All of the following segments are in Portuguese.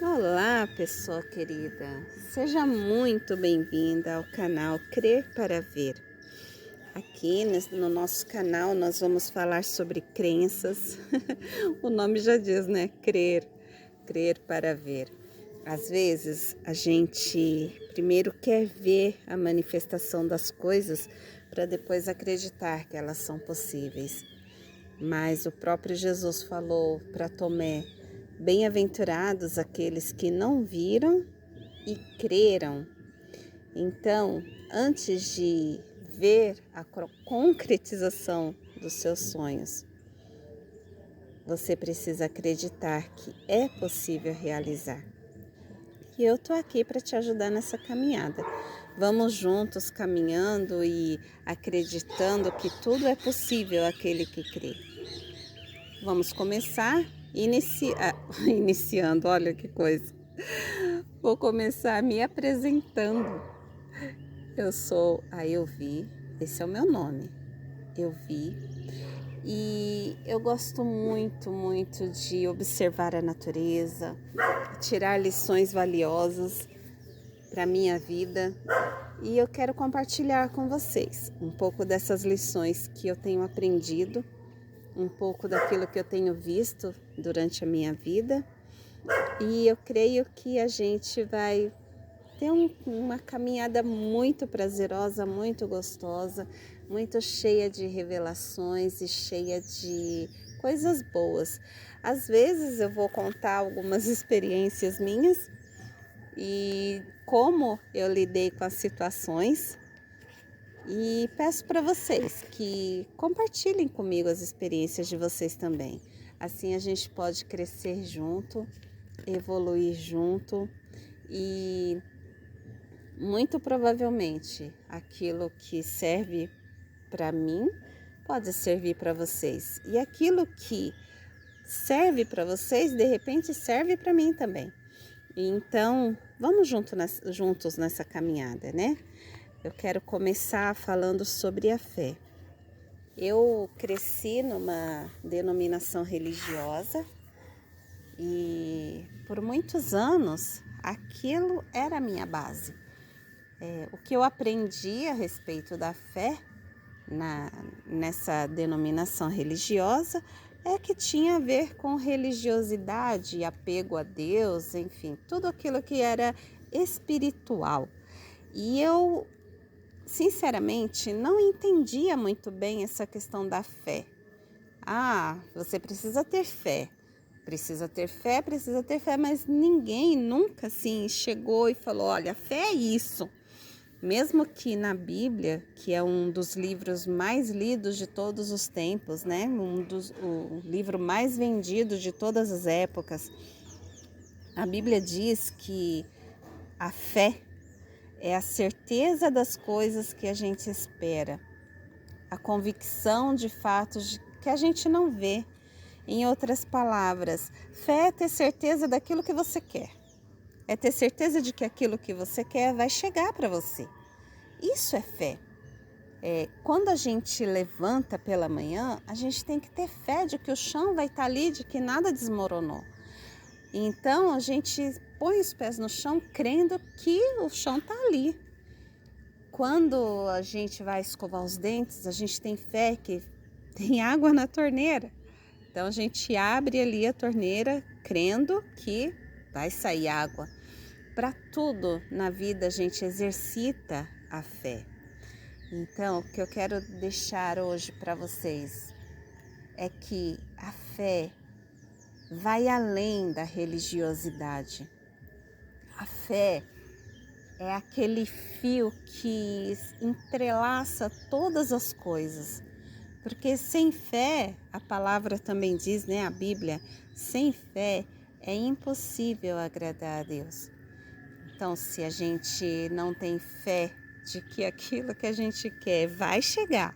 Olá, pessoa querida. Seja muito bem-vinda ao canal Crer para Ver. Aqui no nosso canal nós vamos falar sobre crenças. O nome já diz, né? Crer para ver. Às vezes a gente primeiro quer ver a manifestação das coisas para depois acreditar que elas são possíveis. Mas o próprio Jesus falou para Tomé: bem-aventurados aqueles que não viram e creram. Então, antes de ver a concretização dos seus sonhos, você precisa acreditar que é possível realizar. E eu tô aqui para te ajudar nessa caminhada. Vamos juntos caminhando e acreditando que tudo é possível àquele que crê. Vamos começar iniciando, olha que coisa. Vou começar me apresentando. Eu sou a Elvi, esse é o meu nome, Elvi. E eu gosto muito de observar a natureza, tirar lições valiosas para a minha vida. E eu quero compartilhar com vocês um pouco dessas lições que eu tenho aprendido, um pouco daquilo que eu tenho visto durante a minha vida. E eu creio que a gente vai ter uma caminhada muito prazerosa, muito gostosa, muito cheia de revelações e cheia de coisas boas. Às vezes eu vou contar algumas experiências minhas e como eu lidei com as situações. E peço para vocês que compartilhem comigo as experiências de vocês também. Assim a gente pode crescer junto, evoluir junto e muito provavelmente aquilo que serve para mim pode servir para vocês. E aquilo que serve para vocês, de repente serve para mim também. Então, vamos juntos nessa caminhada, né? Eu quero começar falando sobre a fé. Eu cresci numa denominação religiosa e por muitos anos aquilo era a minha base. O que eu aprendi a respeito da fé nessa denominação religiosa é que tinha a ver com religiosidade, apego a Deus, enfim, tudo aquilo que era espiritual. E eu sinceramente, não entendia muito bem essa questão da fé. Você precisa ter fé. Precisa ter fé, mas ninguém nunca assim chegou e falou: olha, fé é isso. Mesmo que na Bíblia, que é um dos livros mais lidos de todos os tempos, né? O livro mais vendido de todas as épocas, a Bíblia diz que a fé é a certeza das coisas que a gente espera, a convicção de fatos que a gente não vê. Em outras palavras, fé é ter certeza daquilo que você quer. É ter certeza de que aquilo que você quer vai chegar para você. Isso é fé. Quando a gente levanta pela manhã, a gente tem que ter fé de que o chão vai estar ali, de que nada desmoronou. Então a gente põe os pés no chão crendo que o chão está ali. Quando a gente vai escovar os dentes, a gente tem fé que tem água na torneira. Então a gente abre ali a torneira crendo que vai sair água. Para tudo na vida a gente exercita a fé. Então o que eu quero deixar hoje para vocês é que a fé vai além da religiosidade. A fé é aquele fio que entrelaça todas as coisas. Porque sem fé, a palavra também diz, né, a Bíblia, sem fé é impossível agradar a Deus. Então, se a gente não tem fé de que aquilo que a gente quer vai chegar,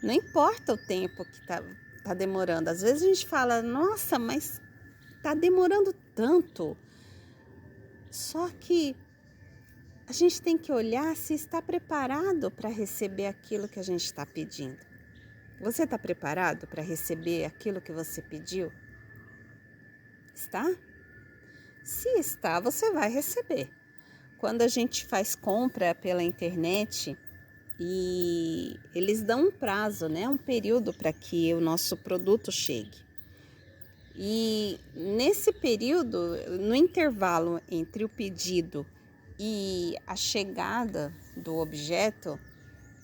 não importa o tempo que tá demorando. Às vezes a gente fala, nossa, mas tá demorando tanto. Só que a gente tem que olhar se está preparado para receber aquilo que a gente está pedindo. Você está preparado para receber aquilo que você pediu? Está? Se está, você vai receber. Quando a gente faz compra pela internet e eles dão um prazo, né, um período para que o nosso produto chegue. E nesse período, no intervalo entre o pedido e a chegada do objeto,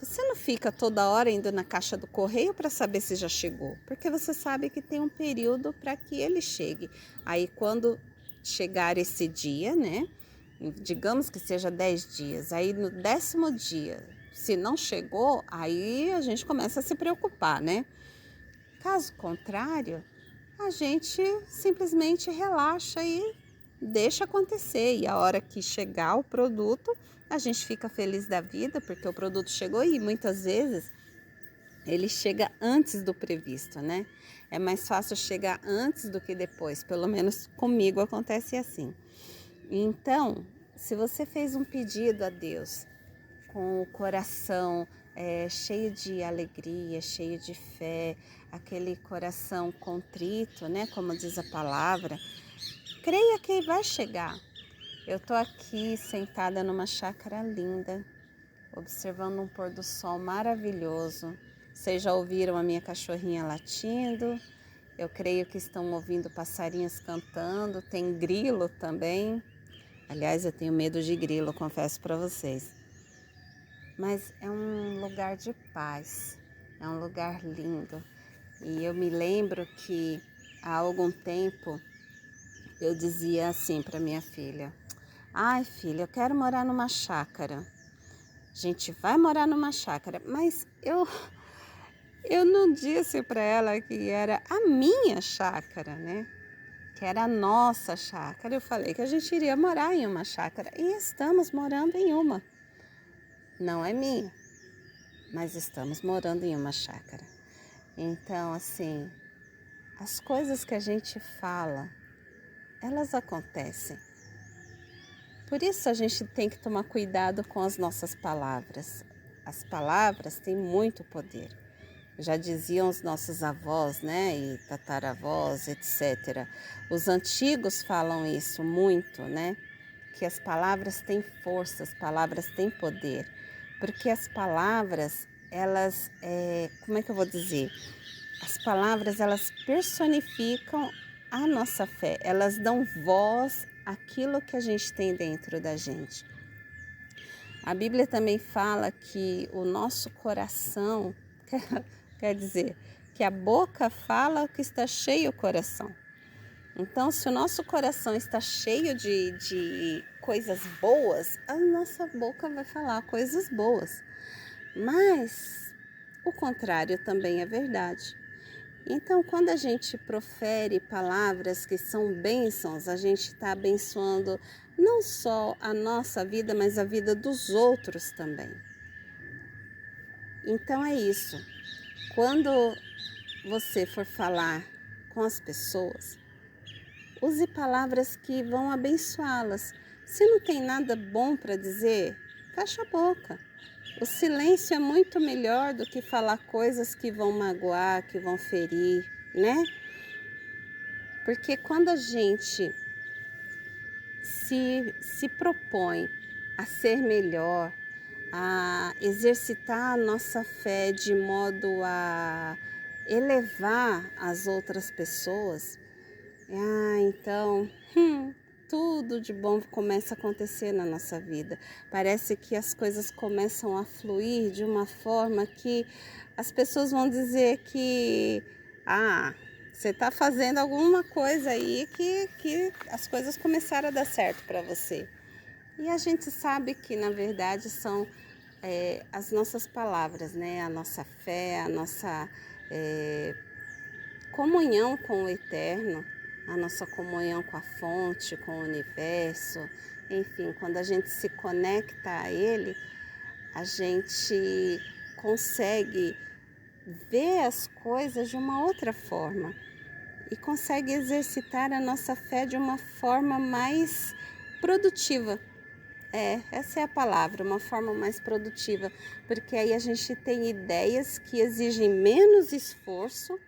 você não fica toda hora indo na caixa do correio para saber se já chegou, porque você sabe que tem um período para que ele chegue. Aí quando chegar esse dia, né? Digamos que seja 10 dias, aí no 10º dia, se não chegou, aí a gente começa a se preocupar, né? Caso contrário, a gente simplesmente relaxa e deixa acontecer. E a hora que chegar o produto, a gente fica feliz da vida, porque o produto chegou e muitas vezes ele chega antes do previsto, né? É mais fácil chegar antes do que depois, pelo menos comigo acontece assim. Então, se você fez um pedido a Deus com o coração cheio de alegria, cheio de fé, aquele coração contrito, né? Como diz a palavra, creia que vai chegar. Eu estou aqui sentada numa chácara linda, observando um pôr do sol maravilhoso. Vocês já ouviram a minha cachorrinha latindo? Eu creio que estão ouvindo passarinhos cantando, tem grilo também. Aliás, eu tenho medo de grilo, confesso para vocês. Mas é um lugar de paz, é um lugar lindo. E eu me lembro que há algum tempo eu dizia assim para minha filha: ai, filha, eu quero morar numa chácara. A gente vai morar numa chácara, mas eu não disse para ela que era a minha chácara, né? Que era a nossa chácara. Eu falei que a gente iria morar em uma chácara e estamos morando em uma. Não é minha, mas estamos morando em uma chácara. Então, assim, as coisas que a gente fala, elas acontecem. Por isso a gente tem que tomar cuidado com as nossas palavras. As palavras têm muito poder. Já diziam os nossos avós, né, e tataravós, etc. Os antigos falam isso muito, né, que as palavras têm força, as palavras têm poder. Porque as palavras, elas, como é que eu vou dizer? As palavras, elas personificam a nossa fé, elas dão voz àquilo que a gente tem dentro da gente. A Bíblia também fala que o nosso coração, quer dizer, que a boca fala o que está cheio o coração. Então, se o nosso coração está cheio de coisas boas, a nossa boca vai falar coisas boas. Mas o contrário também é verdade. Então, quando a gente profere palavras que são bênçãos, a gente está abençoando não só a nossa vida, mas a vida dos outros também. Então é isso. Quando você for falar com as pessoas, use palavras que vão abençoá-las. Se não tem nada bom para dizer, fecha a boca. O silêncio é muito melhor do que falar coisas que vão magoar, que vão ferir, né? Porque quando a gente se propõe a ser melhor, a exercitar a nossa fé de modo a elevar as outras pessoas, então tudo de bom começa a acontecer na nossa vida. Parece que as coisas começam a fluir de uma forma que as pessoas vão dizer que você está fazendo alguma coisa aí que as coisas começaram a dar certo para você. E a gente sabe que, na verdade, são as nossas palavras, né? A nossa fé, a nossa comunhão com o Eterno, a nossa comunhão com a fonte, com o universo. Enfim, quando a gente se conecta a Ele, a gente consegue ver as coisas de uma outra forma e consegue exercitar a nossa fé de uma forma mais produtiva. Essa é a palavra, uma forma mais produtiva, porque aí a gente tem ideias que exigem menos esforço,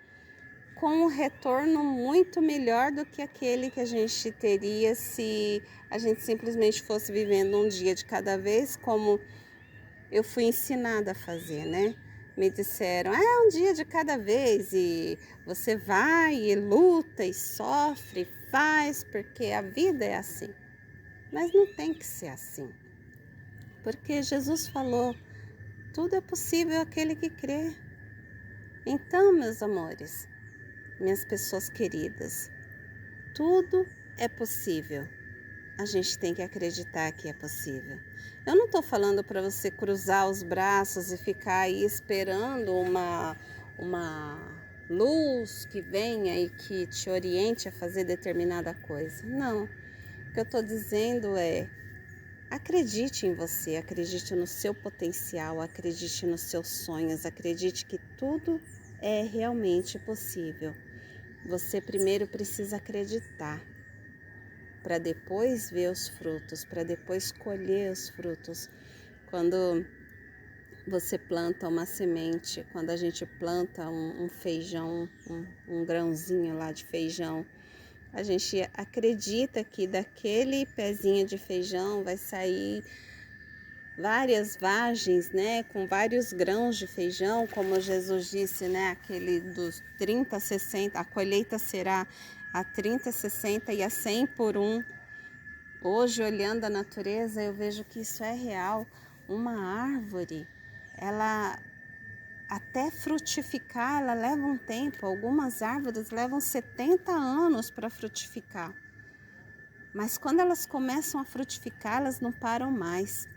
com um retorno muito melhor do que aquele que a gente teria se a gente simplesmente fosse vivendo um dia de cada vez, como eu fui ensinada a fazer, né? Me disseram, um dia de cada vez e você vai e luta e sofre, faz, porque a vida é assim. Mas não tem que ser assim, porque Jesus falou, tudo é possível àquele que crê. Então, meus amores, minhas pessoas queridas, tudo é possível. A gente tem que acreditar que é possível. Eu não estou falando para você cruzar os braços e ficar aí esperando uma luz que venha e que te oriente a fazer determinada coisa. Não. O que eu estou dizendo é: acredite em você, acredite no seu potencial, acredite nos seus sonhos, acredite que tudo é realmente possível. Você primeiro precisa acreditar, para depois ver os frutos, para depois colher os frutos. Quando você planta uma semente, quando a gente planta um feijão, um grãozinho lá de feijão, a gente acredita que daquele pezinho de feijão vai sair várias vagens, né, com vários grãos de feijão, como Jesus disse, né, aquele dos 30, 60, a colheita será a 30, 60 e a 100 por um. Hoje, olhando a natureza, eu vejo que isso é real. Uma árvore, ela até frutificar, ela leva um tempo. Algumas árvores levam 70 anos para frutificar. Mas quando elas começam a frutificar, elas não param mais.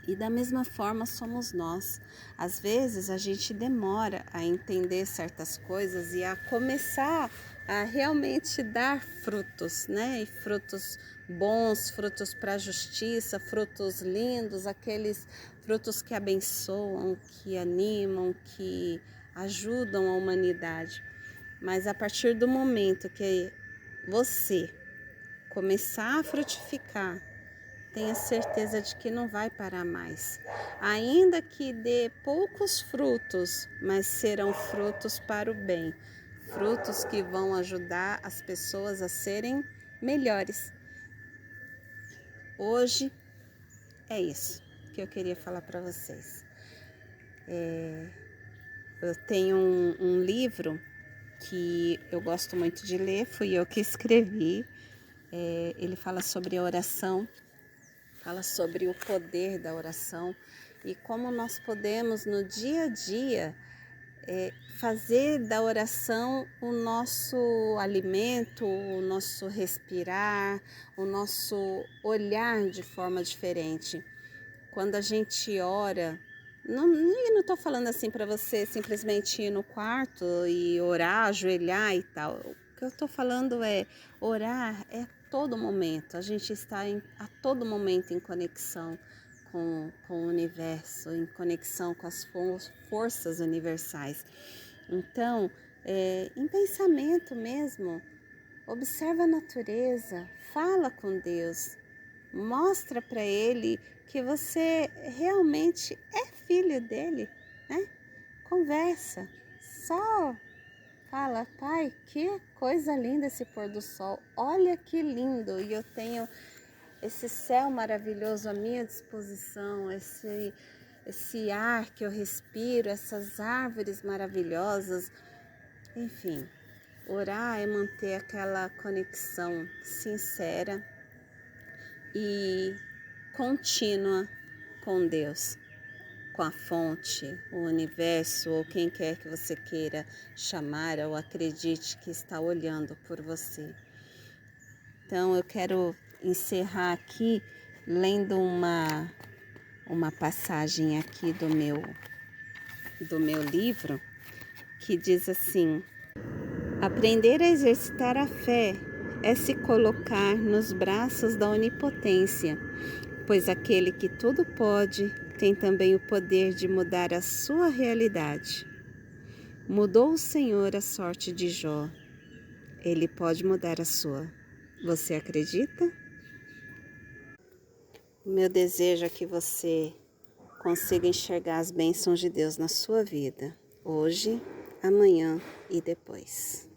E da mesma forma somos nós. Às vezes a gente demora a entender certas coisas e a começar a realmente dar frutos, né? E frutos bons, frutos para a justiça, frutos lindos, aqueles frutos que abençoam, que animam, que ajudam a humanidade. Mas a partir do momento que você começar a frutificar, tenha certeza de que não vai parar mais. Ainda que dê poucos frutos, mas serão frutos para o bem. Frutos que vão ajudar as pessoas a serem melhores. Hoje é isso que eu queria falar para vocês. Eu tenho um livro que eu gosto muito de ler, fui eu que escrevi. Ele fala sobre a oração. Fala sobre o poder da oração e como nós podemos no dia a dia fazer da oração o nosso alimento, o nosso respirar, o nosso olhar de forma diferente. Quando a gente ora, não estou falando assim para você simplesmente ir no quarto e orar, ajoelhar e tal. O que eu estou falando é orar todo momento, a gente está a todo momento em conexão com o universo, em conexão com as forças universais. Então, em pensamento mesmo, observa a natureza, fala com Deus, mostra para Ele que você realmente é filho dele, né? Conversa, só fala, pai, que coisa linda esse pôr do sol, olha que lindo, e eu tenho esse céu maravilhoso à minha disposição, esse ar que eu respiro, essas árvores maravilhosas, enfim, orar é manter aquela conexão sincera e contínua com Deus, com a fonte, o universo ou quem quer que você queira chamar ou acredite que está olhando por você. Então eu quero encerrar aqui lendo uma passagem aqui do meu livro que diz assim: aprender a exercitar a fé é se colocar nos braços da onipotência, pois aquele que tudo pode tem também o poder de mudar a sua realidade. Mudou o Senhor a sorte de Jó. Ele pode mudar a sua. Você acredita? O meu desejo é que você consiga enxergar as bênçãos de Deus na sua vida, hoje amanhã e depois.